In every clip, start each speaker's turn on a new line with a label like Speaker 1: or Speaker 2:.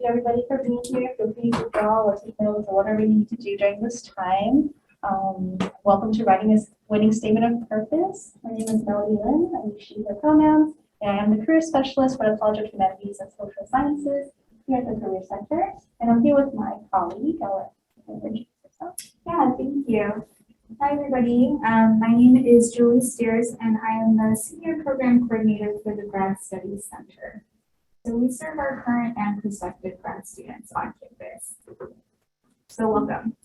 Speaker 1: you everybody for being here. Feel free to draw or take notes or whatever you need to do during this time. Welcome to writing this winning statement of purpose. My name is Melody Lynn. I'm she, her pronouns, and I am the career specialist for the College of Humanities and Social Sciences here at the Career Center. And I'm here with my colleague. I'll introduce herself.
Speaker 2: Yeah, thank you. Hi, everybody. My name is Julie Steers, and I am the Senior Program Coordinator for the Grad Studies Center. So we serve our current and prospective grad students on campus. So welcome.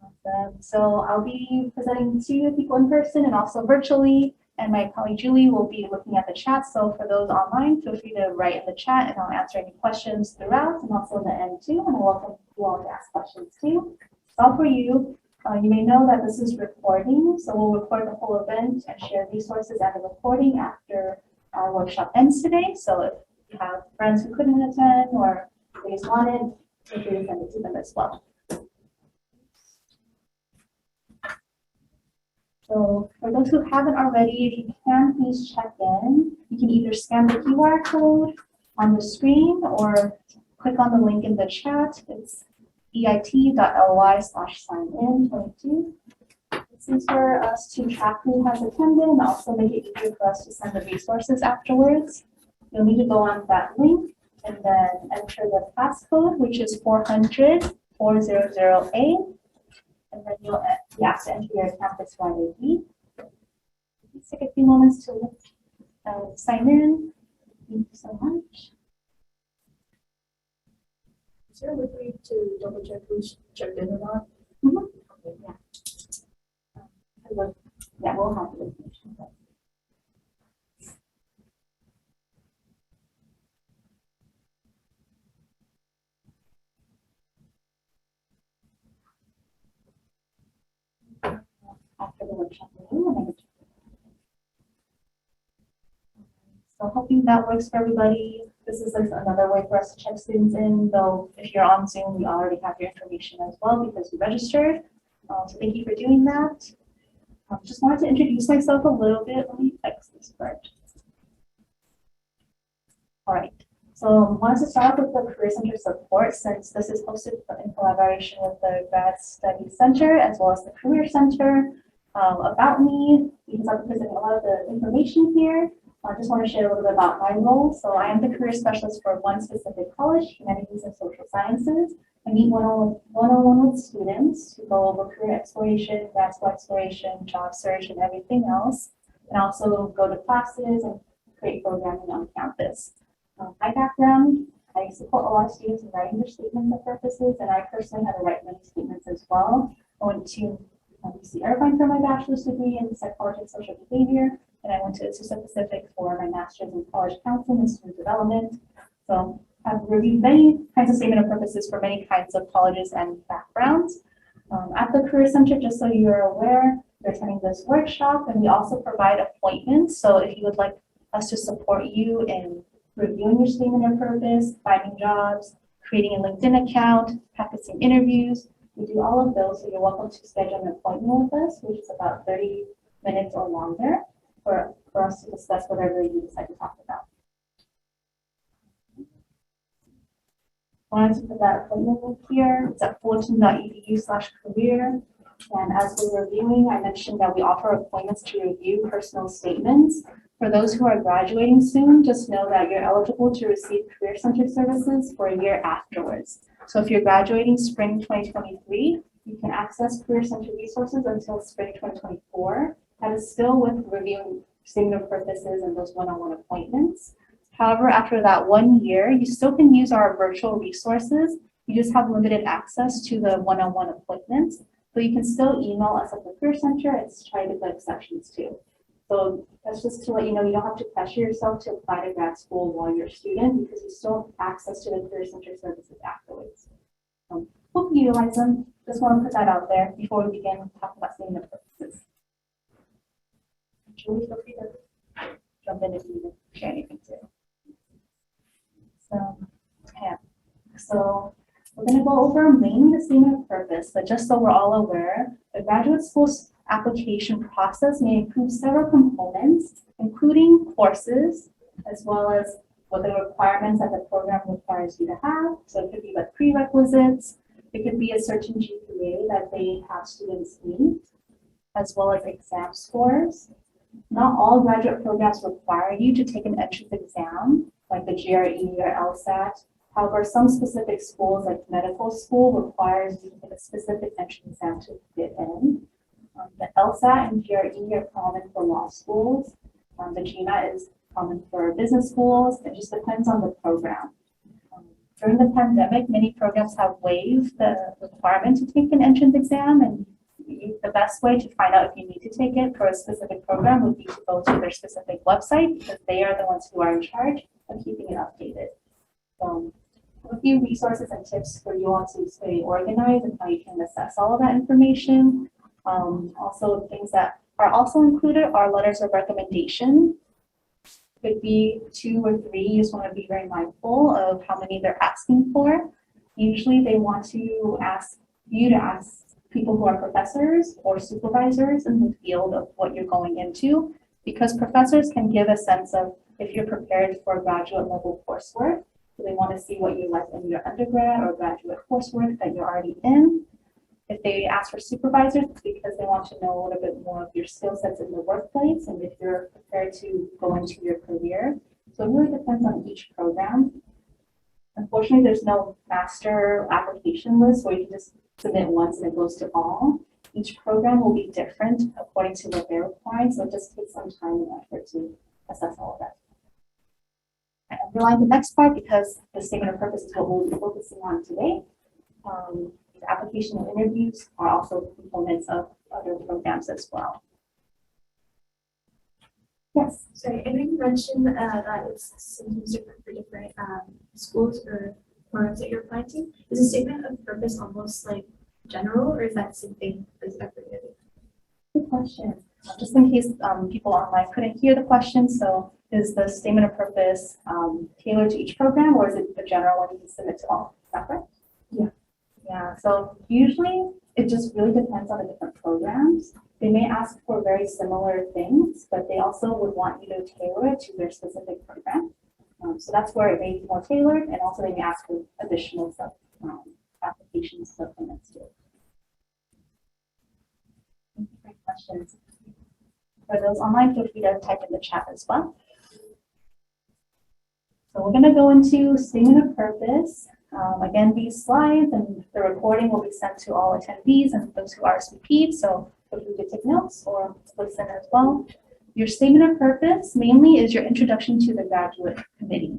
Speaker 1: Awesome. So I'll be presenting to people in person and also virtually, and my colleague Julie will be looking at the chat. So for those online, feel free to write in the chat and I'll answer any questions throughout and also in the end too. And I welcome you all to ask questions too. So all for you. You may know that this is recording, so we'll record the whole event and share resources and the recording after our workshop ends today. So if you have friends who couldn't attend or they just wanted, feel free to send it to them as well. So for those who haven't already, if you can, please check in. You can either scan the QR code on the screen or click on the link in the chat. It's eit.ly/signin22. This is for us to track who has attended and also make it easier for us to send the resources afterwards. You'll need to go on that link and then enter the passcode, which is 400-400A. And then you'll have to enter your campus-wide ID. Let's take a few moments to sign in. Thank you so much.
Speaker 3: Is there a way to double check who's checked in or not?
Speaker 1: Mm-hmm. Okay, yeah, we'll have the information. After the workshop. So hoping that works for everybody. This is another way for us to check students in, though if you're on Zoom, we already have your information as well because you registered. So thank you for doing that. Just wanted to introduce myself a little bit. Let me fix this part. All right. So I wanted to start off with the Career Center support since this is hosted in collaboration with the Grad Studies Center as well as the Career Center. About me, because I'll be presenting a lot of the information here. I just want to share a little bit about my role. So I am the career specialist for one specific college, Humanities and Social Sciences. I meet one-on-one with students to go over career exploration, grad school exploration, job search, and everything else. And also go to classes and create programming on campus. My background, I support a lot of students in writing their statements of purposes, and I personally had to write many statements as well. I went to UC Irvine for my bachelor's degree in psychology and social behavior. And I went to Azusa Pacific for my master's in college counseling and student development. So I've reviewed many kinds of statement of purposes for many kinds of colleges and backgrounds. At the Career Center, just so you're aware, we're attending this workshop and we also provide appointments. So if you would like us to support you in reviewing your statement of purpose, finding jobs, creating a LinkedIn account, practicing interviews, we do all of those. So you're welcome to schedule an appointment with us, which is about 30 minutes or longer. For us to discuss whatever you decide to talk about. I wanted to put that appointment link here. It's at fullerton.edu/career. And as we're reviewing, I mentioned that we offer appointments to review personal statements. For those who are graduating soon, just know that you're eligible to receive Career Center services for a year afterwards. So if you're graduating spring 2023, you can access Career Center resources until spring 2024. That is still with reviewing statement of purposes and those one-on-one appointments. However, after that 1 year, you still can use our virtual resources. You just have limited access to the one-on-one appointments. So you can still email us at the Career Center and try to get exceptions too. So that's just to let you know, you don't have to pressure yourself to apply to grad school while you're a student because you still have access to the Career Center services afterwards. Hope you utilize them. Just want to put that out there before we begin talking about statement of purposes. Julie, feel free to jump in if you share anything too. So, yeah. So we're going to go over mainly the statement of purpose, but just so we're all aware, the graduate school's application process may include several components, including courses, as well as what the requirements that the program requires you to have. So it could be like prerequisites, it could be a certain GPA that they have students meet, as well as exam scores. Not all graduate programs require you to take an entrance exam, like the GRE or LSAT. However, some specific schools, like medical school, requires you to take a specific entrance exam to get in. The LSAT and GRE are common for law schools. The GMAT is common for business schools. It just depends on the program. During the pandemic, many programs have waived the requirement to take an entrance exam, and the best way to find out if you need to take it for a specific program would be to go to their specific website, because they are the ones who are in charge of keeping it updated. A few resources and tips for you all to stay organized and how you can assess all of that information. Also, things that are also included are letters of recommendation. Could be 2 or 3. You just want to be very mindful of how many they're asking for. Usually they want to ask you to ask people who are professors or supervisors in the field of what you're going into, because professors can give a sense of if you're prepared for graduate level coursework. So they want to see what you like in your undergrad or graduate coursework that you're already in. If they ask for supervisors, it's because they want to know a little bit more of your skill sets in the workplace and if you're prepared to go into your career. So it really depends on each program. Unfortunately, there's no master application list where you can just submit once and it goes to all. Each program will be different according to what they're requiring, so it just takes some time and effort to assess all of that. I underline the next part because the statement of purpose is what we'll be focusing on today. The application and interviews are also components of other programs as well. Yes.
Speaker 3: Sorry, I know you mentioned that it's sometimes different for different schools or programs that you're applying to. Is the statement of purpose almost like general, or is that the same thing as every?
Speaker 1: Good question. Just in case people online couldn't hear the question, so is the statement of purpose tailored to each program, or is it the general one you can submit to all? Is that correct?
Speaker 3: Yeah.
Speaker 1: Yeah, so usually it just really depends on the different programs. They may ask for very similar things, but they also would want you to tailor it to their specific program. So that's where it may be more tailored, and also they may ask for additional application supplements too. Great questions. For those online, feel free to type in the chat as well. So we're going to go into statement of purpose. Again, these slides and the recording will be sent to all attendees and those who RSVP'd, so feel free to take notes or listen as well. Your statement of purpose mainly is your introduction to the graduate committee.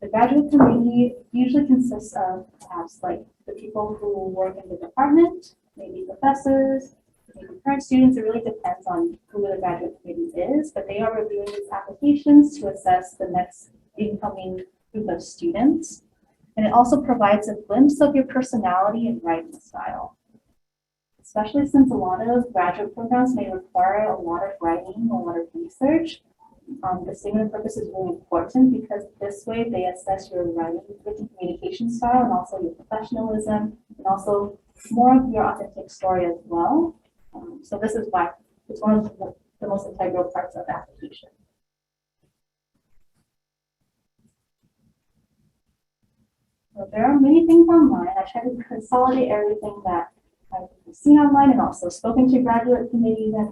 Speaker 1: The graduate committee usually consists of perhaps like the people who work in the department, maybe professors, maybe current students. It really depends on who the graduate committee is, but they are reviewing these applications to assess the next incoming group of students. And it also provides a glimpse of your personality and writing style. Especially since a lot of graduate programs may require a lot of writing, a lot of research. The statement of purpose is really important because this way they assess your writing written communication style and also your professionalism and also more of your authentic story as well. So this is why it's one of the most integral parts of the application. So there are many things online. I try to consolidate everything that I've seen online and also spoken to graduate committees and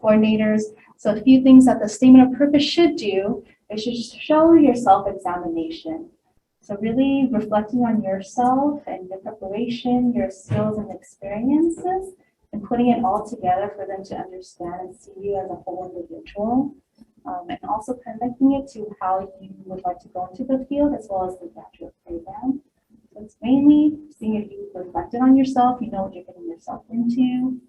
Speaker 1: coordinators. So a few things that the statement of purpose should do is should show your self-examination. So really reflecting on yourself and your preparation, your skills and experiences, and putting it all together for them to understand and see you as a whole individual. And also connecting it to how you would like to go into the field as well as the graduate program. So it's mainly seeing if you've reflected on yourself, you know what you're getting yourself into.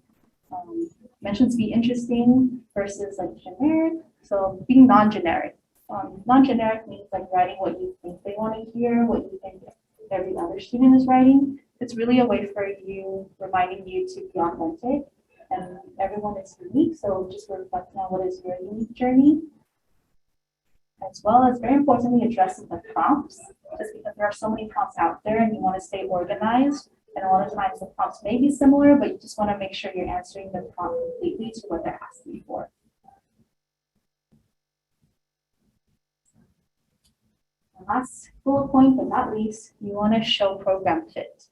Speaker 1: Mentions be interesting versus like generic. So being non-generic. Non-generic means like writing what you think they want to hear, what you think every other student is writing. It's really a way for you, reminding you to be authentic. And everyone is unique, so just reflecting on what is your unique journey. As well as very importantly addressing the prompts, just because there are so many prompts out there and you want to stay organized. And a lot of times the prompts may be similar, but you just want to make sure you're answering the prompt completely to what they're asking for. And last bullet point, but not least, you want to show program fit.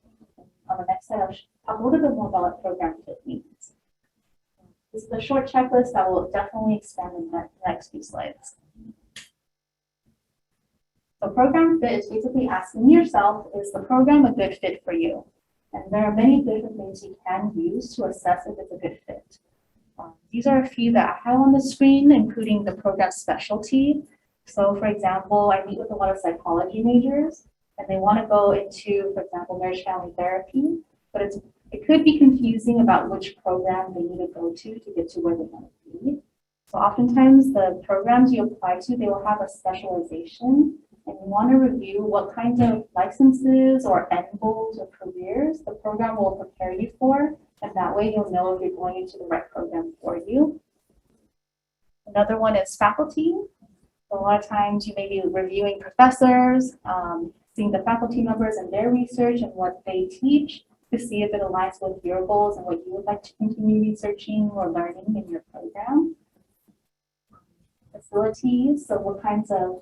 Speaker 1: On the next slide, I'll talk a little bit more about what program fit means. This is a short checklist that will definitely expand in the next few slides. So program fit is basically asking yourself, is the program a good fit for you? And there are many different things you can use to assess if it's a good fit. These are a few that I have on the screen, including the program specialty. So for example, I meet with a lot of psychology majors and they want to go into, for example, marriage family therapy, but it could be confusing about which program they need to go to get to where they want to be. So oftentimes the programs you apply to, they will have a specialization, and you want to review what kinds of licenses or end goals or careers the program will prepare you for, and that way you'll know if you're going into the right program for you. Another one is faculty. So a lot of times you may be reviewing professors, seeing the faculty members and their research and what they teach to see if it aligns with your goals and what you would like to continue researching or learning in your program. Facilities, so what kinds of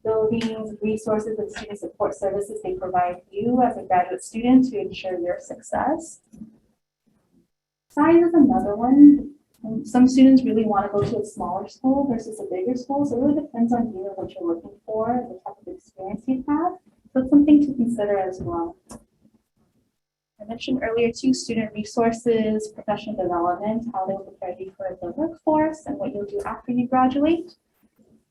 Speaker 1: buildings, resources, and student support services they provide you as a graduate student to ensure your success. Size is another one. Some students really want to go to a smaller school versus a bigger school, so it really depends on you and what you're looking for and the type of experience you have. So it's something to consider as well. I mentioned earlier too, student resources, professional development, how they'll prepare you for the workforce and what you'll do after you graduate.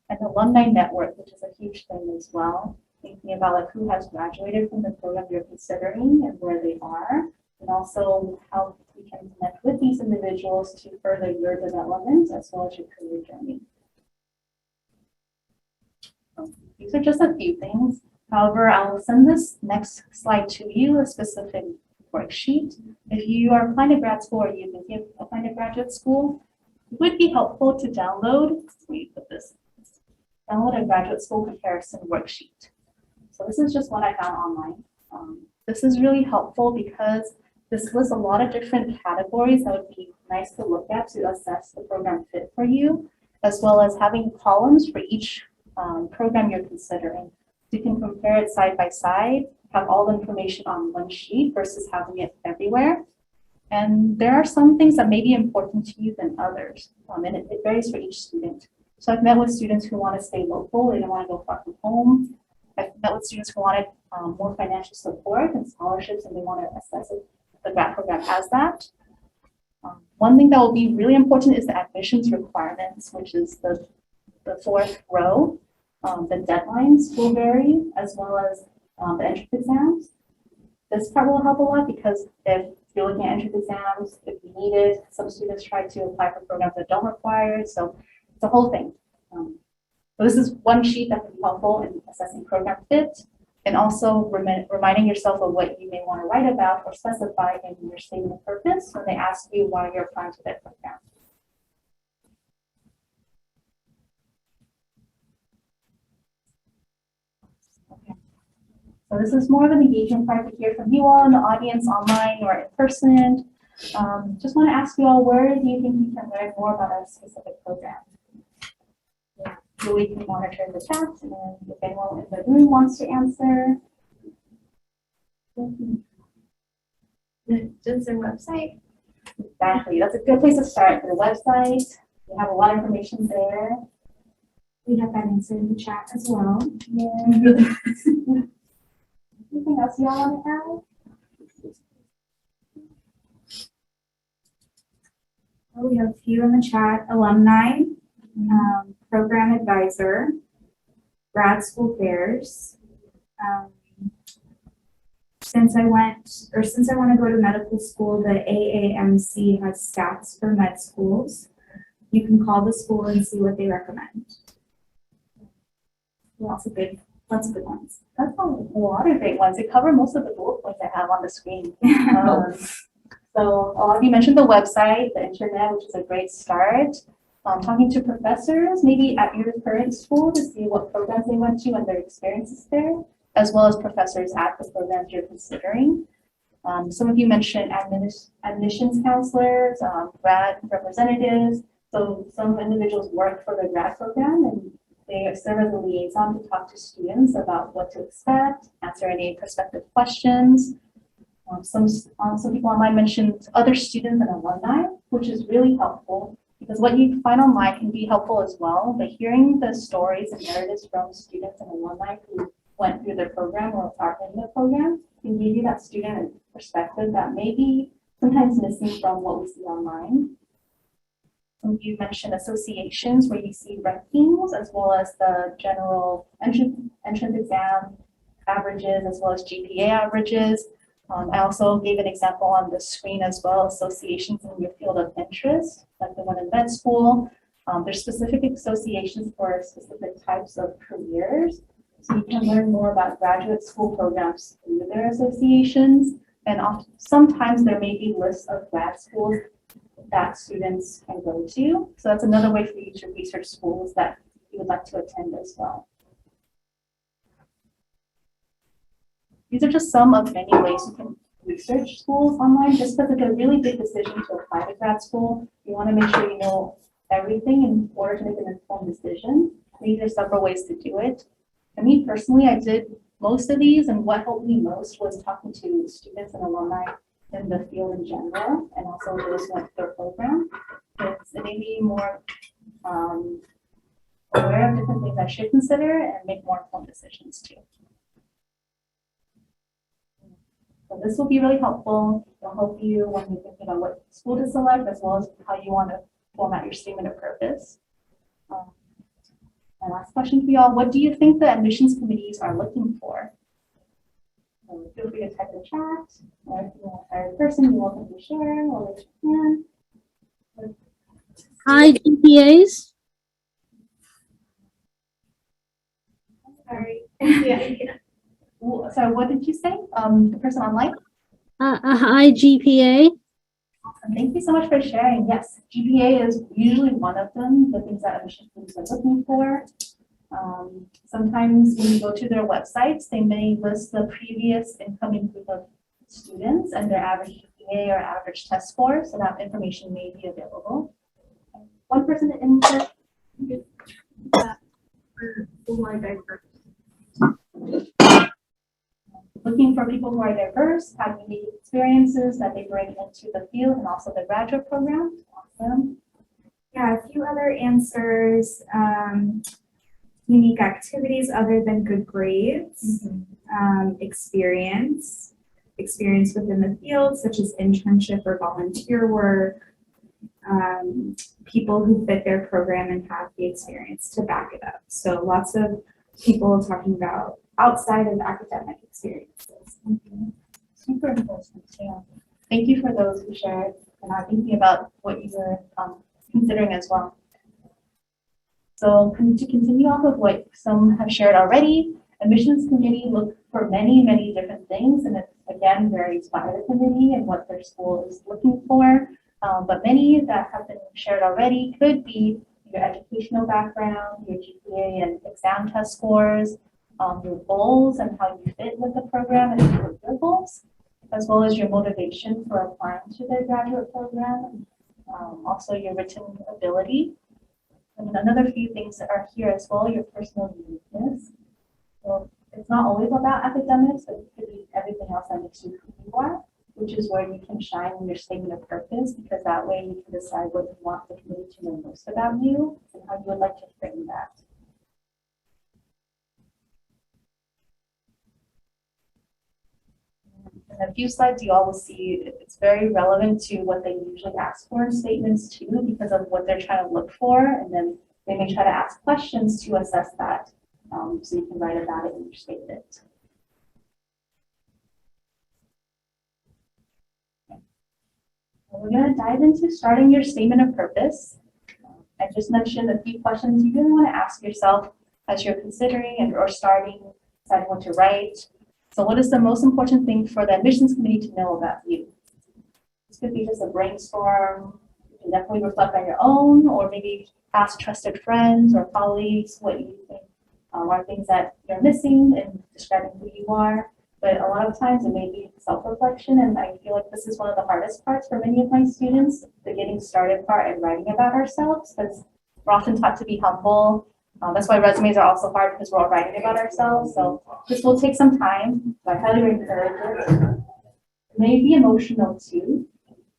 Speaker 1: And alumni network, which is a huge thing as well, thinking about like who has graduated from the program you're considering and where they are, and also how you can connect with these individuals to further your development as well as your career journey. So these are just a few things. However, I'll send this next slide to you, a specific worksheet. If you are applying to grad school or you're thinking of applying to graduate school, it would be helpful to download, let me put this, download a graduate school comparison worksheet. So this is just what I found online. This is really helpful because this lists a lot of different categories that would be nice to look at to assess the program fit for you, as well as having columns for each program you're considering. So you can compare it side by side, have all the information on one sheet versus having it everywhere. And there are some things that may be important to you than others, and it varies for each student. So I've met with students who want to stay local, they don't want to go far from home. I've met with students who wanted more financial support and scholarships, and they want to assess if the grad program has that. One thing that will be really important is the admissions requirements, which is the fourth row. The deadlines will vary, as well as the entrance exams. This part will help a lot because if you're looking at entrance exams, if you need it, some students try to apply for programs that don't require it. So it's a whole thing. So this is one sheet that can be helpful in assessing program fit, and also reminding yourself of what you may want to write about or specify in your statement of purpose when they ask you why you're applying to that program. Okay. So this is more of an engagement part to hear from you all in the audience, online or in person. Just want to ask you all, where do you think you can learn more about a specific program? Julie can monitor the chat, and if anyone in the room wants to answer.
Speaker 3: Just their website.
Speaker 1: Exactly, that's a good place to start. The website, we have a lot of information there.
Speaker 2: We have that answer in the chat as well.
Speaker 1: Yeah. Anything else you all want to add?
Speaker 2: Oh, we have a few in the chat. Alumni, program advisor, grad school fairs. Since I want to go to medical school, the AAMC has stats for med schools. You can call the school and see what they recommend. Lots of good ones.
Speaker 1: That's a lot of great ones. They cover most of the bullet points I have on the screen. So a lot of you mentioned the website, the internet, which is a great start. Talking to professors, maybe at your current school, to see what programs they went to and their experiences there, as well as professors at the programs you're considering. Some of you mentioned admissions counselors, grad representatives. So some individuals work for the grad program and They serve as a liaison to talk to students about what to expect, answer any prospective questions. Some people online mentioned other students and alumni, which is really helpful because what you find online can be helpful as well. But hearing the stories and narratives from students and alumni who went through the program or are in the program can give you that student perspective that may be sometimes missing from what we see online. You mentioned associations where you see rankings as well as the general entrance exam averages as well as GPA averages. I also gave an example on the screen as well, associations in your field of interest, like the one in med school. There's specific associations for specific types of careers. So you can learn more about graduate school programs through their associations. And sometimes there may be lists of grad schools that students can go to. So that's another way for you to research schools that you would like to attend as well. These are just some of many ways you can research schools online. Just because it's a really big decision to apply to grad school, you want to make sure you know everything in order to make an informed decision. These are several ways to do it. And me personally, I did most of these, and what helped me most was talking to students and alumni in the field in general, and also those who went through the program. It made me more aware of different things I should consider and make more informed decisions too. So this will be really helpful. It'll help you when you're thinking about what school to select, as well as how you want to format your statement of purpose. My last question for y'all, what do you think the admissions committees are looking for? So feel free to type in the chat, or if you want a person, you're welcome to share or raise your hand.
Speaker 4: High GPAs.
Speaker 3: Sorry.
Speaker 1: So what did you say? The person online?
Speaker 4: A high GPA.
Speaker 1: Awesome. Thank you so much for sharing. Yes, GPA is usually one of them, the things that admissions committees are looking for. Sometimes when you go to their websites, they may list the previous incoming group of students and their average GPA or average test score, so that information may be available. One person in the looking for people who are diverse, have unique experiences that they bring into the field and also the graduate program. Awesome.
Speaker 2: Yeah, a few other answers. Unique activities other than good grades, experience within the field, such as internship or volunteer work, people who fit their program and have the experience to back it up. So lots of people talking about outside of academic experiences.
Speaker 1: Super important. Yeah. Thank you for those who shared and are thinking about what you were considering as well. So to continue off of what some have shared already, admissions committee look for many, many different things, and it again varies by the committee and what their school is looking for. But many that have been shared already could be your educational background, your GPA and exam test scores, your goals and how you fit with the program and your goals, as well as your motivation for applying to the graduate program, also your written ability. And another few things that are here as well, your personal uniqueness. So it's not always about academics, but it could be everything else that makes you who you are, which is where you can shine in your statement of purpose, because that way you can decide what you want the committee to know most about you and how you would like to frame that. In a few slides, you all will see it's very relevant to what they usually ask for in statements too, because of what they're trying to look for. And then they may try to ask questions to assess that. So you can write about it in your statement. We're going to dive into starting your statement of purpose. I just mentioned a few questions you really want to ask yourself as you're considering and or starting, deciding what to write. So what is the most important thing for the admissions committee to know about you? This could be just a brainstorm. You can definitely reflect on your own, or maybe ask trusted friends or colleagues what you think are things that you're missing in describing who you are. But a lot of times it may be self-reflection, and I feel like this is one of the hardest parts for many of my students, the getting started part and writing about ourselves, because we're often taught to be humble That's why resumes are also hard because we're all writing about ourselves. So this will take some time, but I highly encourage it. It may be emotional too.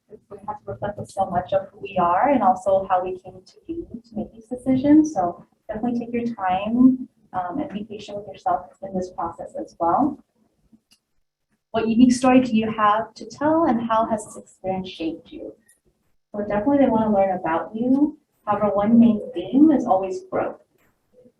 Speaker 1: We have to reflect on so much of who we are and also how we came to be to make these decisions. So definitely take your time and be patient with yourself in this process as well. What unique story do you have to tell and how has this experience shaped you? So definitely they want to learn about you. However, one main theme is always growth.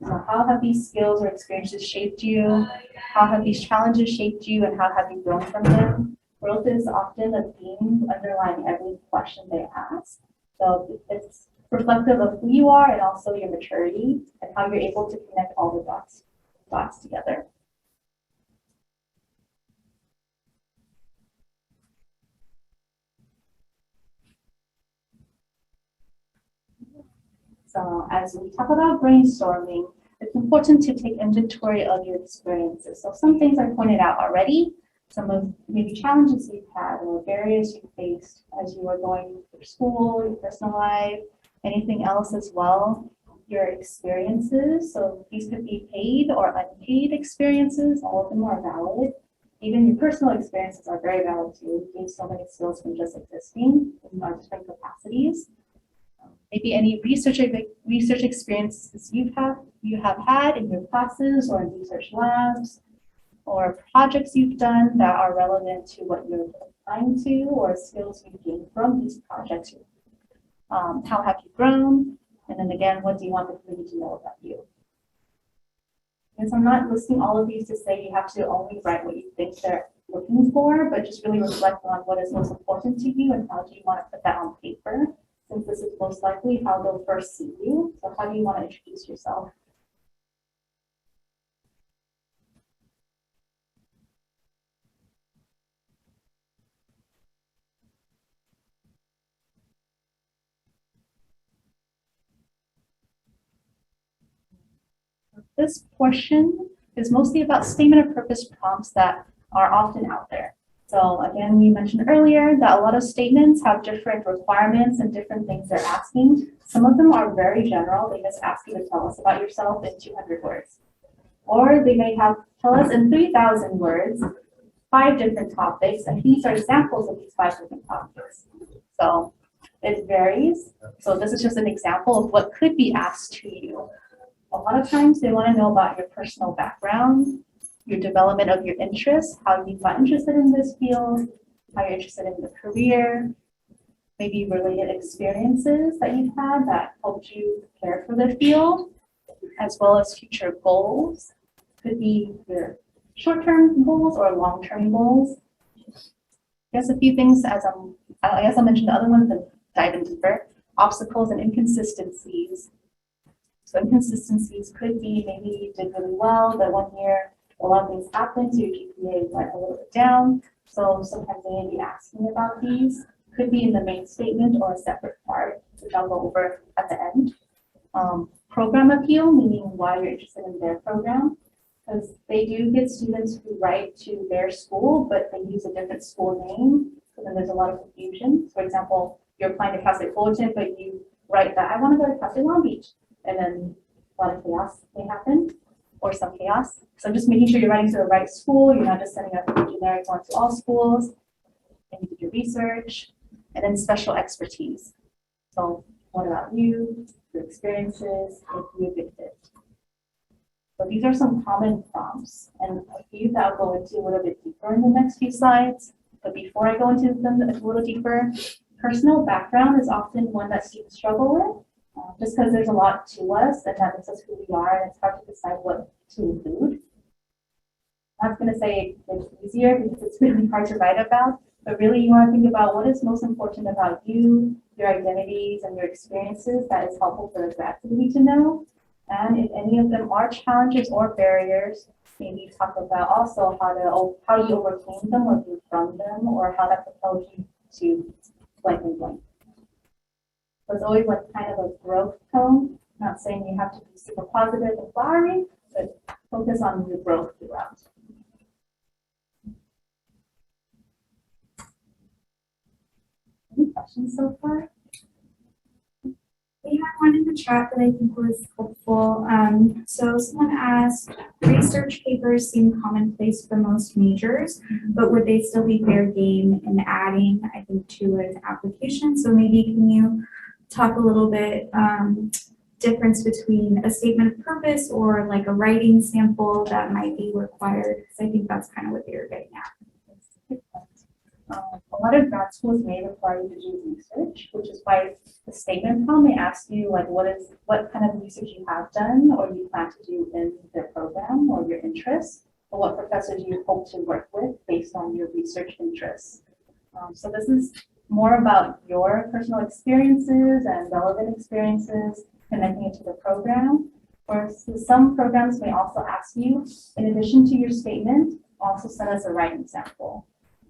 Speaker 1: So how have these skills or experiences shaped you? How have these challenges shaped you and how have you grown from them? Growth is often a theme underlying every question they ask. So it's reflective of who you are and also your maturity and how you're able to connect all the dots together. So as we talk about brainstorming, it's important to take inventory of your experiences. So some things I pointed out already, some of maybe challenges you've had or barriers you faced as you were going through school, your personal life, anything else as well, your experiences. So these could be paid or unpaid experiences, all of them are valid. Even your personal experiences are very valid too. You gain so many skills from just existing in our different capacities. Maybe any research experiences you have had in your classes or in research labs, or projects you've done that are relevant to what you're applying to, or skills you've gained from these projects. How have you grown? And then again, what do you want the community to know about you? Because I'm not listing all of these to say you have to only write what you think they're looking for, but just really reflect on what is most important to you and how do you want to put that on paper, since this is most likely how they'll first see you. So how do you want to introduce yourself? This portion is mostly about statement of purpose prompts that are often out there. So again, we mentioned earlier that a lot of statements have different requirements and different things they're asking. Some of them are very general. They just ask you to tell us about yourself in 200 words. Or they may have tell us in 3,000 words, 5 different topics, and these are examples of these 5 different topics. So it varies. So this is just an example of what could be asked to you. A lot of times they want to know about your personal background, your development of your interests, how you got interested in this field, how you're interested in the career, maybe related experiences that you've had that helped you prepare for the field, as well as future goals. Could be your short-term goals or long-term goals. I guess a few things I guess I'll mention the other ones and dive in deeper. Obstacles and inconsistencies. So inconsistencies could be maybe you did really well, but one year a lot of things happened, so your GPA went a little bit down. So sometimes they may be asking about these. Could be in the main statement or a separate part, which I'll go over at the end. Program appeal, meaning why you're interested in their program. Because they do get students who write to their school, but they use a different school name. So then there's a lot of confusion. For example, you're applying to Cal State Fullerton, but you write that I want to go to Cal State Long Beach. And then a lot of chaos may happen, or some chaos. So just making sure you're writing to the right school. You're not just sending out a generic one to all schools. And you do your research. And then special expertise. So what about you, your experiences, if you're a good fit? So these are some common prompts, and a few that I'll go into a little bit deeper in the next few slides. But before I go into them a little deeper, personal background is often one that students struggle with, just because there's a lot to us, and that makes us who we are, and it's hard to decide what to include. I'm not going to say it's easier because it's really hard to write about, but really you want to think about what is most important about you, your identities, and your experiences that is helpful for the grad community to know. And if any of them are challenges or barriers, maybe talk about also how you overcame them or grew from them, or how that propelled you to blank and blank. So it's always like kind of a growth tone. Not saying you have to be super positive and flowery, but focus on the growth throughout. Any questions so far?
Speaker 2: We had one in the chat that I think was helpful. helpful. So someone asked, research papers seem commonplace for most majors, but would they still be fair game in adding, I think, to an application? So maybe can you talk a little bit, difference between a statement of purpose or like a writing sample that might be required? Because I think that's kind of what they were getting at.
Speaker 1: A lot of grad schools may require you to do research, which is why the statement probably asks you like what kind of research you have done or you plan to do in their program or your interests, or what professors you hope to work with based on your research interests. So this is more about your personal experiences and relevant experiences connecting it to the program. Or some programs may also ask you, in addition to your statement, also send us a writing sample.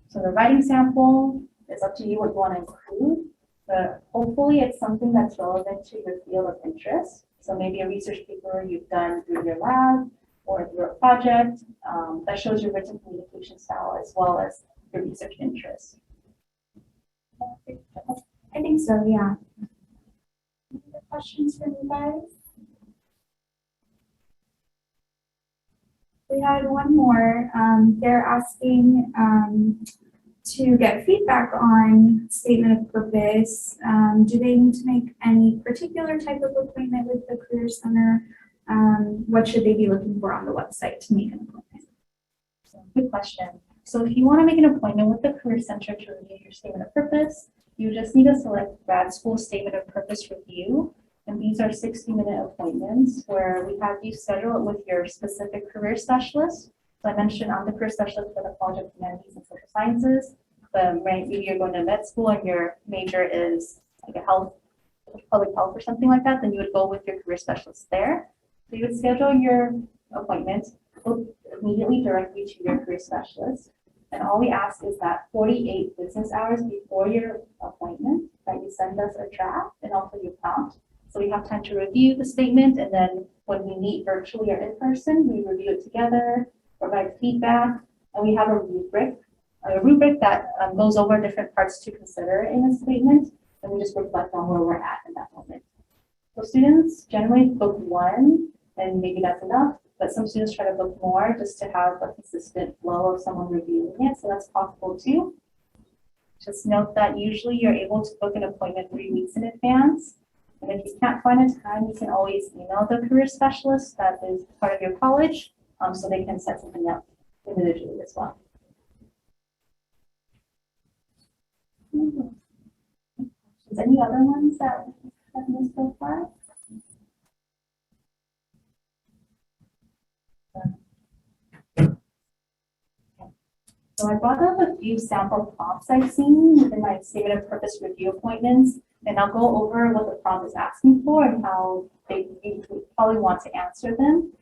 Speaker 1: So the writing sample is up to you what you want to include, but hopefully it's something that's relevant to your field of interest. So maybe a research paper you've done through your lab or through a project that shows your written communication style as well as your research interests.
Speaker 2: I think so, yeah. Any other questions for you guys? We had one more. They're asking to get feedback on statement of purpose. Do they need to make any particular type of appointment with the Career Center? What should they be looking for on the website to make an appointment?
Speaker 1: So, good question. So if you want to make an appointment with the Career Center to review your statement of purpose, you just need to select grad school statement of purpose review. And these are 60-minute appointments where we have you schedule it with your specific career specialist. So I mentioned I'm the career specialist for the College of Humanities and Social Sciences, but maybe you're going to med school and your major is like public health or something like that, then you would go with your career specialist there. So you would schedule your appointment, we'll immediately direct you to your career specialist. And all we ask is that 48 business hours before your appointment that you send us a draft and also your prompt. So we have time to review the statement, and then when we meet virtually or in person, we review it together, provide feedback, and we have a rubric that goes over different parts to consider in a statement, and we just reflect on where we're at in that moment. So students generally book one, and maybe that's enough, but some students try to book more just to have a consistent flow of someone reviewing it, so that's possible too. Just note that usually you're able to book an appointment 3 weeks in advance. And if you can't find a time, you can always email the career specialist that is part of your college, so they can set something up individually as well. Is any other ones that have missed so far? So I brought up a few sample prompts I've seen within my statement of purpose review appointments, and I'll go over what the prompt is asking for and how you probably want to answer them.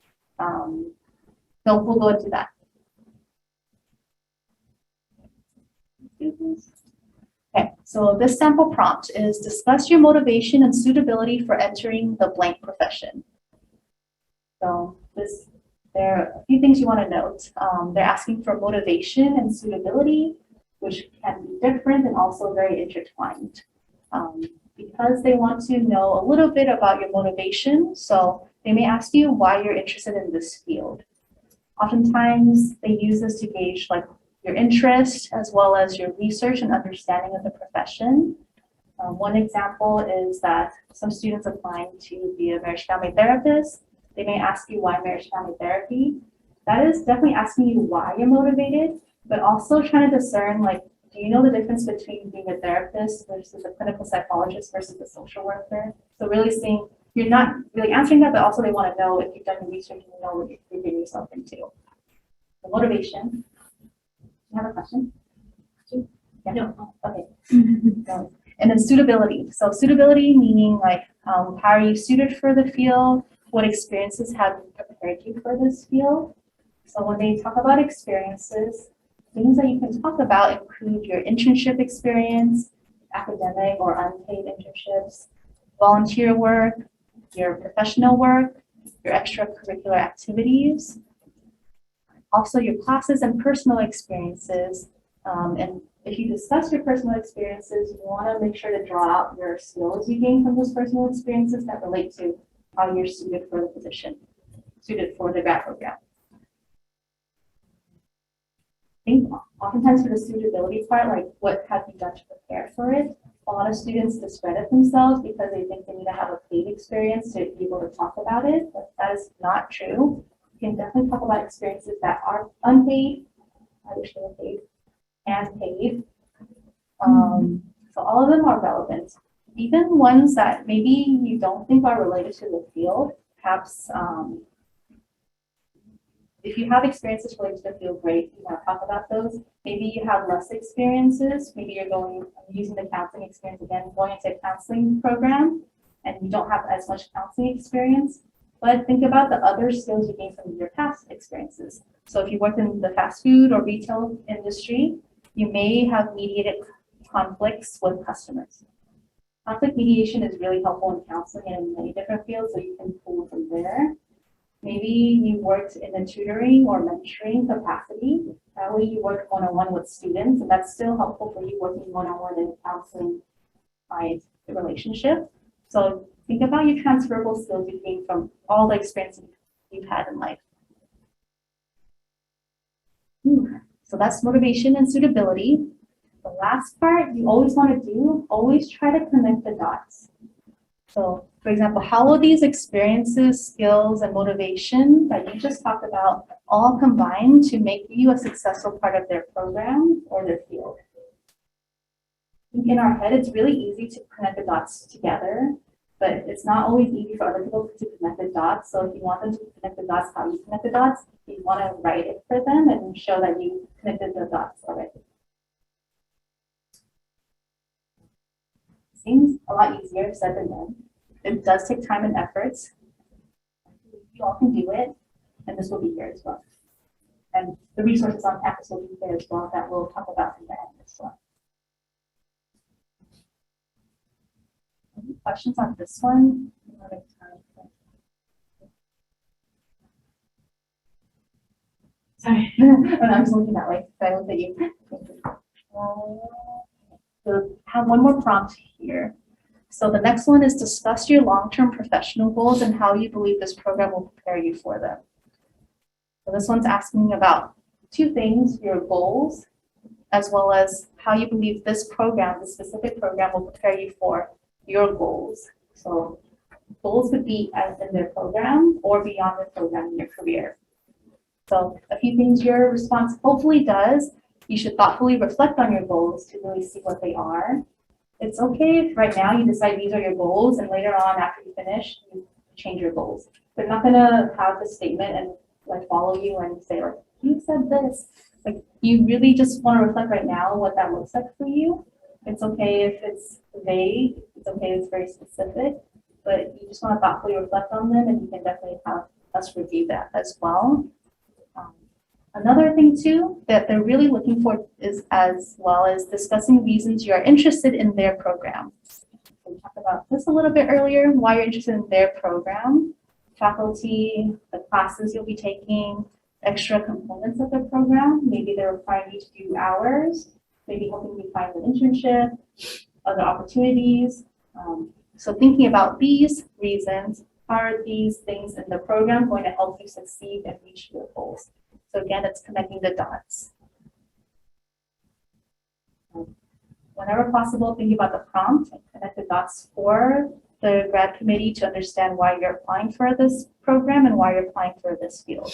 Speaker 1: So we'll go into that. Okay, so this sample prompt is discuss your motivation and suitability for entering the blank profession. So there are a few things you want to note. They're asking for motivation and suitability, which can be different and also very intertwined. Because they want to know a little bit about your motivation, so they may ask you why you're interested in this field. Oftentimes, they use this to gauge like your interest as well as your research and understanding of the profession. One example is that some students applying to be a marriage family therapist, they may ask you why marriage family therapy. That is definitely asking you why you're motivated, but also trying to discern like, do you know the difference between being a therapist versus a clinical psychologist versus a social worker? So really seeing, you're not really answering that, but also they want to know if you've done the research and you know what you're getting yourself into. The motivation. You have a question? Yeah.
Speaker 3: No.
Speaker 1: Okay. And then suitability. So suitability meaning like how are you suited for the field? What experiences have prepared you for this field? So when they talk about experiences, things that you can talk about include your internship experience, academic or unpaid internships, volunteer work, your professional work, your extracurricular activities, also your classes and personal experiences. And if you discuss your personal experiences, you want to make sure to draw out your skills you gain from those personal experiences that relate to how you're suited for the position, suited for the grad program. I think oftentimes for the suitability part, like what have you done to prepare for it? A lot of students discredit themselves because they think they need to have a paid experience to be able to talk about it, but that is not true. You can definitely talk about experiences that are unpaid, I wish they were paid, and paid. So all of them are relevant. Even ones that maybe you don't think are related to the field, perhaps if you have experiences related to the field, great, you want to talk about those. Maybe you have less experiences, maybe you're using the counseling experience again, going into a counseling program, and you don't have as much counseling experience, but think about the other skills you gained from your past experiences. So if you worked in the fast food or retail industry, you may have mediated conflicts with customers. Conflict mediation is really helpful in counseling and in many different fields, so you can pull from there. Maybe you worked in a tutoring or mentoring capacity. That way you work one-on-one with students, and that's still helpful for you working one-on-one in counseling client relationship. So think about your transferable skills you gained from all the experiences you've had in life. So that's motivation and suitability. The last part you always want to do, always try to connect the dots. So for example, how will these experiences, skills, and motivation that you just talked about all combine to make you a successful part of their program or their field? In our head, it's really easy to connect the dots together, but it's not always easy for other people to connect the dots. So if you want them to connect the dots, how you connect the dots, you want to write it for them and show that you connected the dots already. Seems a lot easier said than done. It does take time and efforts. You all can do it, and this will be here as well. And the resources on campus will be there as well that we'll talk about in the end as well. Any questions on this one? Sorry, I'm just looking that way. So I looked at you. So have one more prompt here. So the next one is discuss your long-term professional goals and how you believe this program will prepare you for them. So this one's asking about two things, your goals, as well as how you believe this program, this specific program will prepare you for your goals. So goals could be as in their program or beyond the program in your career. So a few things your response hopefully does. You should thoughtfully reflect on your goals to really see what they are. It's okay if right now you decide these are your goals and later on after you finish, you change your goals. They're not gonna have the statement and like follow you and say like, you said this. Like you really just wanna reflect right now what that looks like for you. It's okay if it's vague, it's okay if it's very specific, but you just wanna thoughtfully reflect on them and you can definitely have us review that as well. Another thing too that they're really looking for is as well as discussing reasons you are interested in their program. So we talked about this a little bit earlier, why you're interested in their program, faculty, the classes you'll be taking, extra components of the program. Maybe they're requiring you to do hours, maybe helping you find an internship, other opportunities. So thinking about these reasons, are these things in the program going to help you succeed and reach your goals? So again, it's connecting the dots. Whenever possible, think about the prompt and connect the dots for the grad committee to understand why you're applying for this program and why you're applying for this field.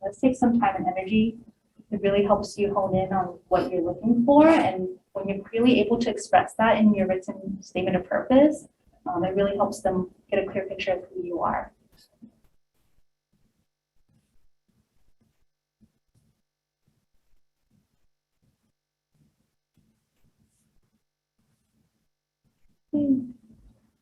Speaker 1: Let's take some time and energy. It really helps you hone in on what you're looking for, and when you're really able to express that in your written statement of purpose, it really helps them get a clear picture of who you are.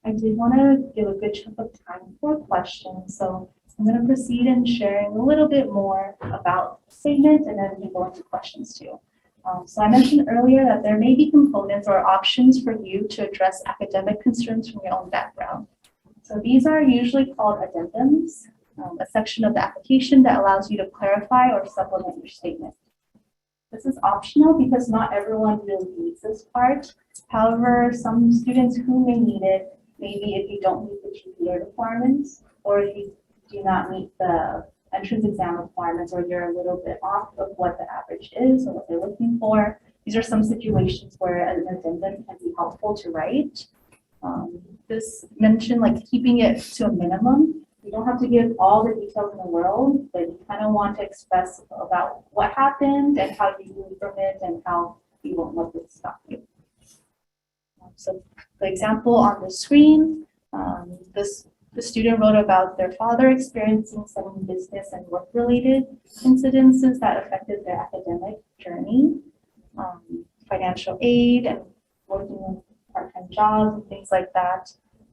Speaker 1: I did want to give a good chunk of time for questions, so I'm going to proceed in sharing a little bit more about the statement and then we can go into questions too. So I mentioned earlier that there may be components or options for you to address academic concerns from your own background. So these are usually called addendums, a section of the application that allows you to clarify or supplement your statement. This is optional because not everyone really needs this part. However, some students who may need it maybe if you don't meet the GPA requirements, or if you do not meet the entrance exam requirements, or you're a little bit off of what the average is or what they're looking for. These are some situations where an addendum can be helpful to write. This mentioned like keeping it to a minimum. You don't have to give all the details in the world, but you kind of want to express about what happened and how you moved from it and how you won't let it stop you. So the example on the screen, the student wrote about their father experiencing some business and work-related incidences that affected their academic journey, financial aid and working part-time jobs and things like that.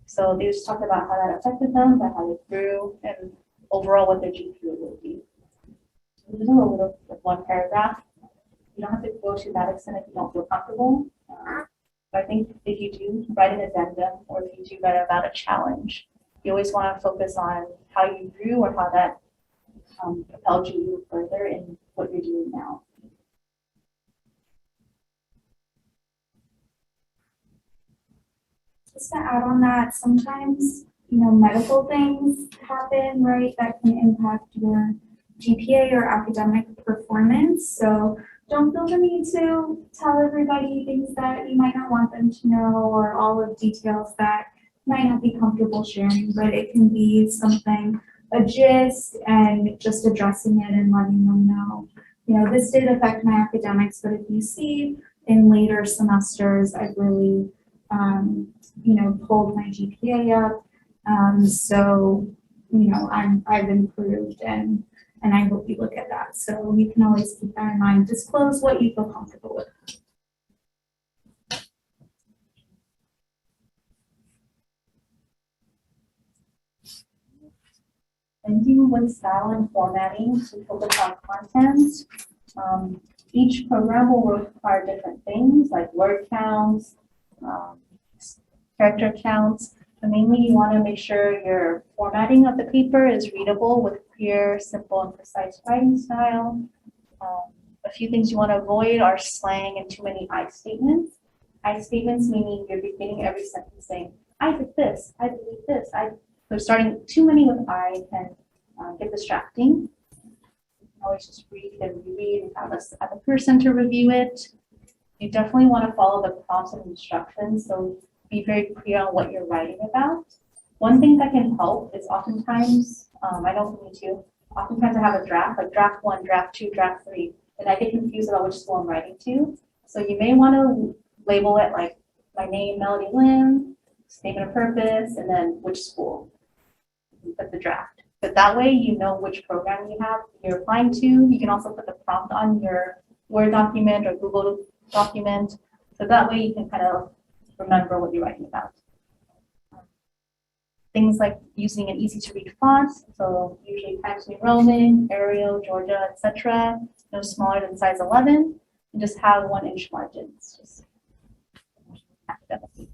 Speaker 1: So they just talked about how that affected them, but how they grew, and overall what their GPA would be. This is a little one paragraph. You don't have to go to that extent if you don't feel comfortable. But I think if you do write an addendum, or if you do write about a challenge, you always want to focus on how you grew or how that propelled you further in what you're doing now.
Speaker 2: Just to add on that, sometimes, medical things happen, right, that can impact your GPA or academic performance. So don't feel the need to tell everybody things that you might not want them to know, or all of details that might not be comfortable sharing, but it can be something, a gist, and just addressing it and letting them know, this did affect my academics, but if you see in later semesters, I've really, pulled my GPA up. So, I've improved, and I hope you look at that. So you can always keep that in mind. Disclose what you feel comfortable with.
Speaker 1: Ending with style and formatting to focus on content. Each program will require different things like word counts, character counts. But mainly you want to make sure your formatting of the paper is readable with clear, simple, and precise writing style. A few things you want to avoid are slang and too many I statements. I statements meaning you're beginning every sentence saying, I did this, I believe this, so starting too many with I can get distracting. You can always just read and reread and have a peer center review it. You definitely want to follow the prompts and instructions, so be very clear on what you're writing about. One thing that can help is oftentimes, I know for me too, oftentimes I have a draft, like draft 1, draft 2, draft 3, and I get confused about which school I'm writing to. So you may want to label it like my name, Melody Lim, statement of purpose, and then which school. Put the draft. But that way you know which program you're applying to. You can also put the prompt on your Word document or Google document. So that way you can kind of remember what you're writing about. Things like using an easy to read font, so usually Times New Roman, Arial, Georgia, etc. No smaller than size 11, and just have 1-inch margins. Just academically.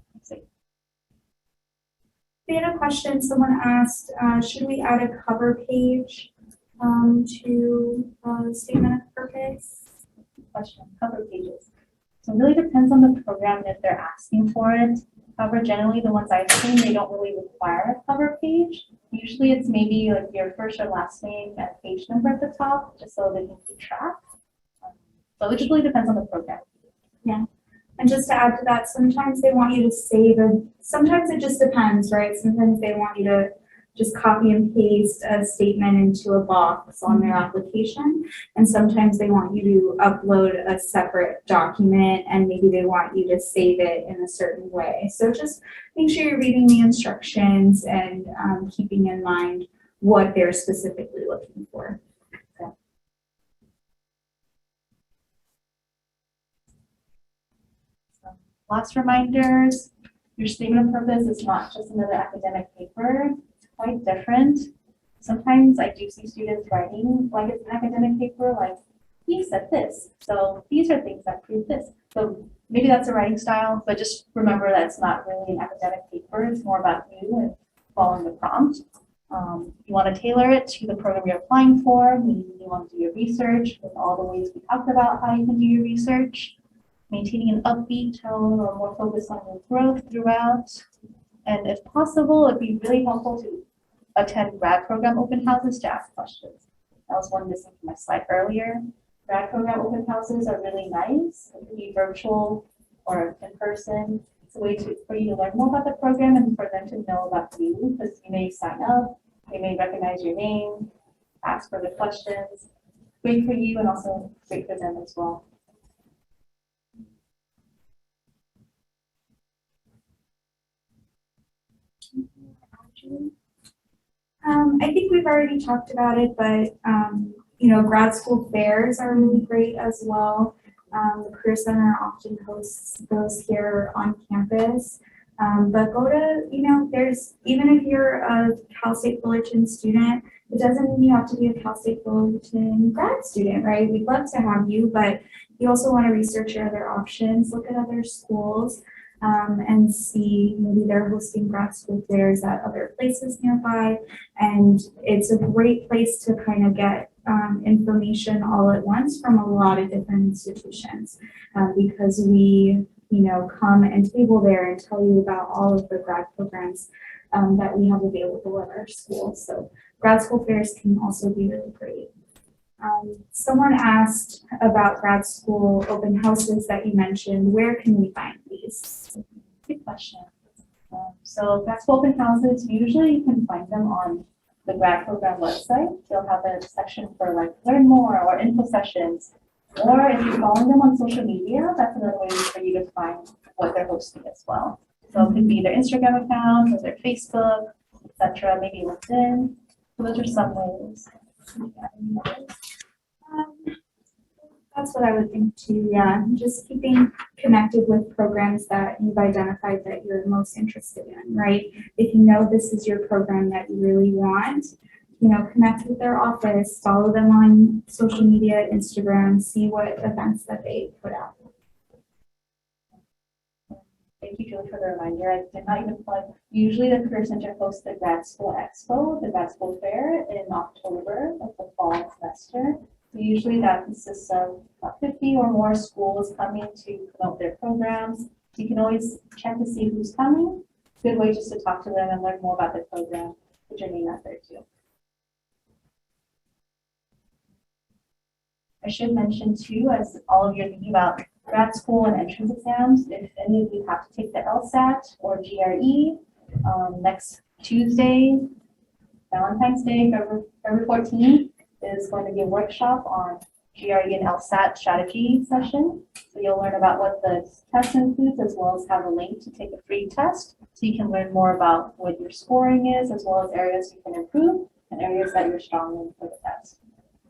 Speaker 2: We had a question, someone asked, should we add a cover page to the statement of purpose?
Speaker 1: Question, cover pages. So it really depends on the program if they're asking for it. However, generally the ones I've seen, they don't really require a cover page. Usually it's maybe like your first or last name and page number at the top, just so they can keep track. So it just really depends on the program.
Speaker 2: Yeah. And just to add to that, sometimes they want you to save sometimes it just depends, right? Sometimes they want you to just copy and paste a statement into a box on their application. And sometimes they want you to upload a separate document, and maybe they want you to save it in a certain way. So just make sure you're reading the instructions and keeping in mind what they're specifically looking for.
Speaker 1: Last reminders, your statement of purpose is not just another academic paper. It's quite different. Sometimes I do see students writing like it's an academic paper, like, he said this, so these are things that prove this. So maybe that's a writing style, but just remember that it's not really an academic paper. It's more about you and following the prompt. You want to tailor it to the program you're applying for. Meaning you want to do your research with all the ways we talked about how you can do your research. Maintaining an upbeat tone or more focused on your growth throughout. And if possible, it'd be really helpful to attend grad program open houses to ask questions. That was one missing from my slide earlier. Grad program open houses are really nice. It can be virtual or in person. It's a way for you to learn more about the program and for them to know about you, because you may sign up, they may recognize your name, ask further questions. Great for you and also great for them as well.
Speaker 2: I think we've already talked about it, but you know, grad school fairs are really great as well. The Career Center often hosts those here on campus. But go to, you know, even if you're a Cal State Fullerton student, it doesn't mean you have to be a Cal State Fullerton grad student, right? We'd love to have you, but you also want to research your other options, look at other schools, and see maybe they're hosting grad school fairs at other places nearby. And it's a great place to kind of get information all at once from a lot of different institutions, because we, you know, come and table there and tell you about all of the grad programs that we have available at our school. So grad school fairs can also be really great. Someone asked about grad school open houses that you mentioned. Where can we find these?
Speaker 1: Good question. So grad school open houses, usually you can find them on the grad program website. They'll have a section for like learn more or info sessions. Or if you're following them on social media, that's another way for you to find what they're hosting as well. So it could be their Instagram account or their Facebook, etc. Maybe LinkedIn. So those are some ways.
Speaker 2: That's what I would think too, yeah. Just keeping connected with programs that you've identified that you're most interested in, right? If you know this is your program that you really want, you know, connect with their office, follow them on social media, Instagram, see what events that they put out.
Speaker 1: Thank you, Julie, for the reminder. I did not even plug. Usually the Career Center hosts the Grad School Expo, the Grad School Fair in October of the fall semester. So usually that consists of about 50 or more schools coming to promote their programs. You can always check to see who's coming. Good way just to talk to them and learn more about the program. Put your name out there too. I should mention too, as all of you are thinking about grad school and entrance exams, if any of you have to take the LSAT or GRE, next Tuesday, Valentine's Day, February 14th, is going to be a workshop on GRE and LSAT strategy session. So you'll learn about what the test includes, as well as have a link to take a free test. So you can learn more about what your scoring is, as well as areas you can improve and areas that you're strong in for the test.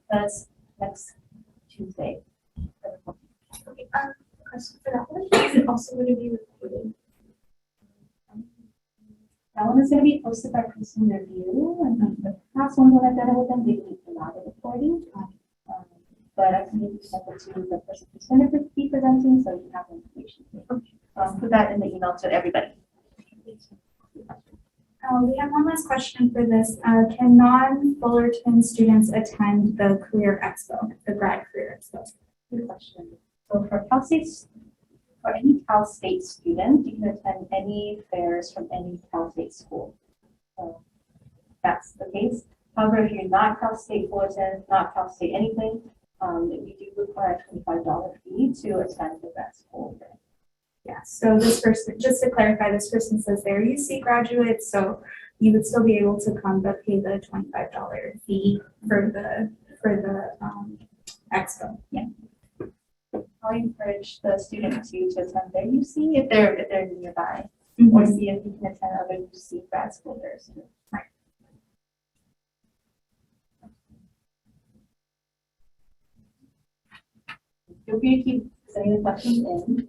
Speaker 1: That's next Tuesday.
Speaker 3: Okay, question for that one. Is it also going to be recorded?
Speaker 1: That one is going to be posted by Person Review, and the past ones when I've done it with them, they need to allow the recording. But I can maybe send it to the person who's going to be presenting, so you have the information. Okay. Put that in the email to everybody.
Speaker 2: We have one last question for this. Can non-Fullerton students attend the Career Expo, the Grad Career Expo?
Speaker 1: Good question. So for Cal State, for any Cal State student, you can attend any fairs from any Cal State school. So that's the case. However, if you're not Cal State Fullerton, not Cal State anything, we do require a $25 fee to attend the grad school fair.
Speaker 2: Yeah, so this person, just to clarify, this person says they're UC graduates, so you would still be able to come but pay the $25 fee for the expo.
Speaker 1: Yeah. I'll encourage the student to attend their UC if they're nearby, or see if you can attend other UC grad school fairs. Right. Feel free to keep sending the questions in.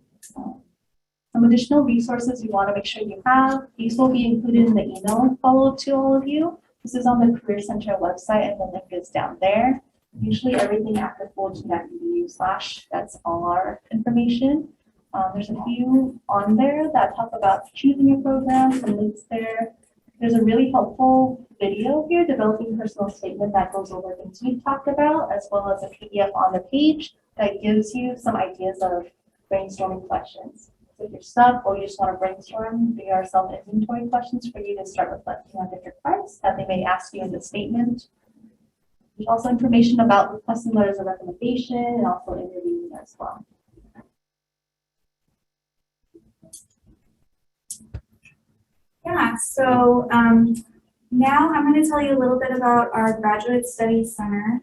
Speaker 1: Some additional resources you want to make sure you have. These will be included in the email follow-up to all of you. This is on the Career Center website, and the link is down there. Usually everything at the fullerton.edu/ that's all our information. There's a few on there that talk about choosing your program, some links there. There's a really helpful video here, developing personal statement, that goes over things we've talked about, as well as a PDF on the page that gives you some ideas of brainstorming questions. So if you're stuck or you just want to brainstorm, there are some inventory questions for you to start reflecting on different parts that they may ask you in the statement. There's also information about requesting letters of recommendation and also interviewing as well.
Speaker 2: Yeah, so now I'm going to tell you a little bit about our Graduate Studies Center.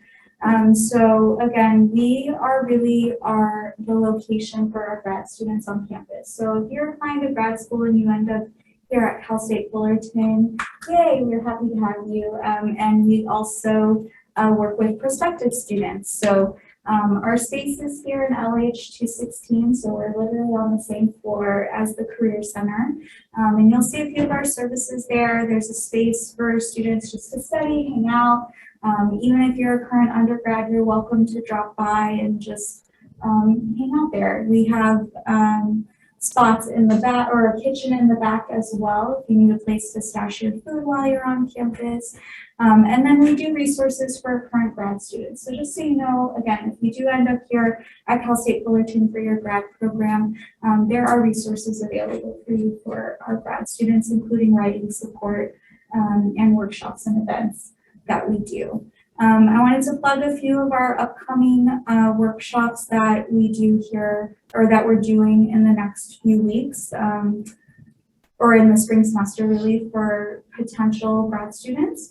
Speaker 2: So again, we really are the location for our grad students on campus. So if you're applying to grad school and you end up here at Cal State Fullerton, yay, we're happy to have you. And we also work with prospective students. So our space is here in LH 216, so we're literally on the same floor as the Career Center. And you'll see a few of our services there. There's a space for students just to study, hang out. Even if you're a current undergrad, you're welcome to drop by and just hang out there. We have spots in the back or a kitchen in the back as well if you need a place to stash your food while you're on campus. And then we do resources for current grad students. So just so you know, again, if you do end up here at Cal State Fullerton for your grad program, there are resources available for you for our grad students, including writing support and workshops and events that we do. I wanted to plug a few of our upcoming workshops that we do here or that we're doing in the next few weeks or in the spring semester really for potential grad students.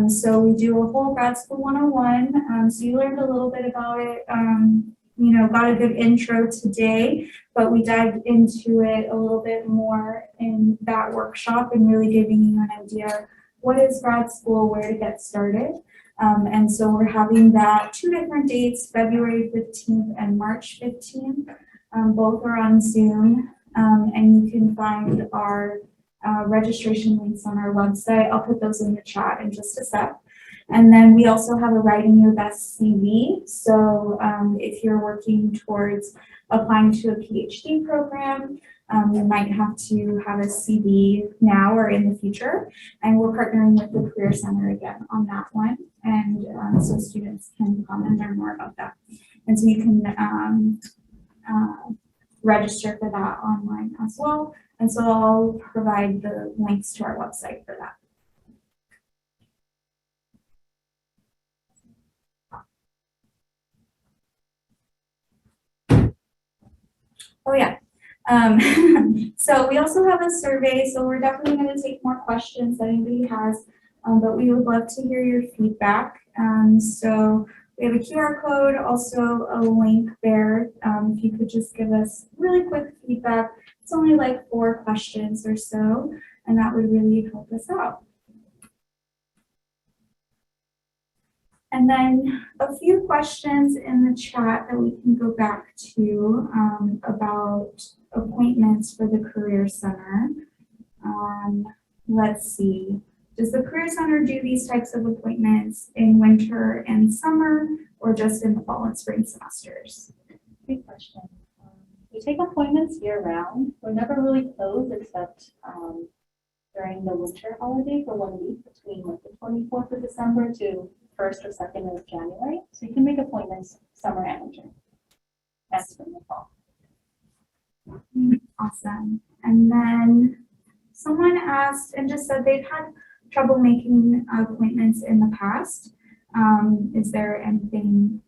Speaker 2: So we do a whole grad school 101. So you learned a little bit about it, you know, got a good intro today, but we dived into it a little bit more in that workshop and really giving you an idea what is grad school, where to get started. And so we're having that 2 different dates, February 15th and March 15th. Both are on Zoom, and you can find our registration links on our website. I'll put those in the chat in just a sec. And then we also have a Writing Your Best CV. So if you're working towards applying to a PhD program, you might have to have a CV now or in the future. And we're partnering with the Career Center again on that one. And so students can come and learn more about that. And so you can register for that online as well. And so I'll provide the links to our website for that. Oh yeah. So we also have a survey, so we're definitely going to take more questions that anybody has, but we would love to hear your feedback. So we have a QR code, also a link there. If you could just give us really quick feedback. It's only like 4 questions or so, and that would really help us out. And then a few questions in the chat that we can go back to about appointments for the Career Center. Let's see. Does the Career Center do these types of appointments in winter and summer, or just in the fall and spring semesters?
Speaker 1: Great question. We take appointments year-round. We're never really closed except during the winter holiday for 1 week between like the 24th of December to 1st or 2nd of January. So you can make appointments summer and winter and spring and fall.
Speaker 2: Awesome. And then someone asked and just said they've had trouble making appointments in the past. Is there anything,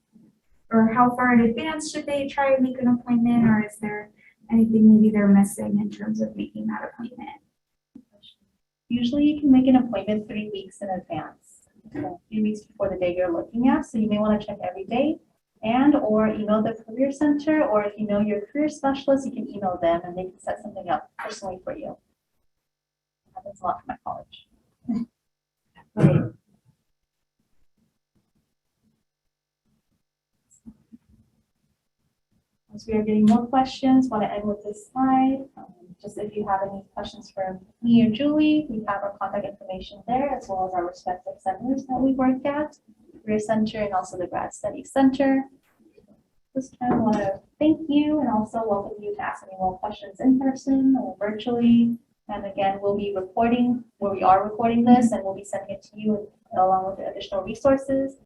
Speaker 2: or how far in advance should they try and make an appointment, or is there anything maybe they're missing in terms of making that appointment?
Speaker 1: Usually you can make an appointment 3 weeks in advance, so a few weeks before the day you're looking at. So you may want to check every day and or email the Career Center, or if you know your career specialist, you can email them and they can set something up personally for you. That happens a lot for my college. Right. As we are getting more questions, want to end with this slide. Just if you have any questions for me or Julie, we have our contact information there, as well as our respective centers that we work at, Career Center and also the Grad Studies Center. This time I want to thank you and also welcome you to ask any more questions in person or virtually. And again, we'll be recording, where we are recording this, and we'll be sending it to you along with the additional resources.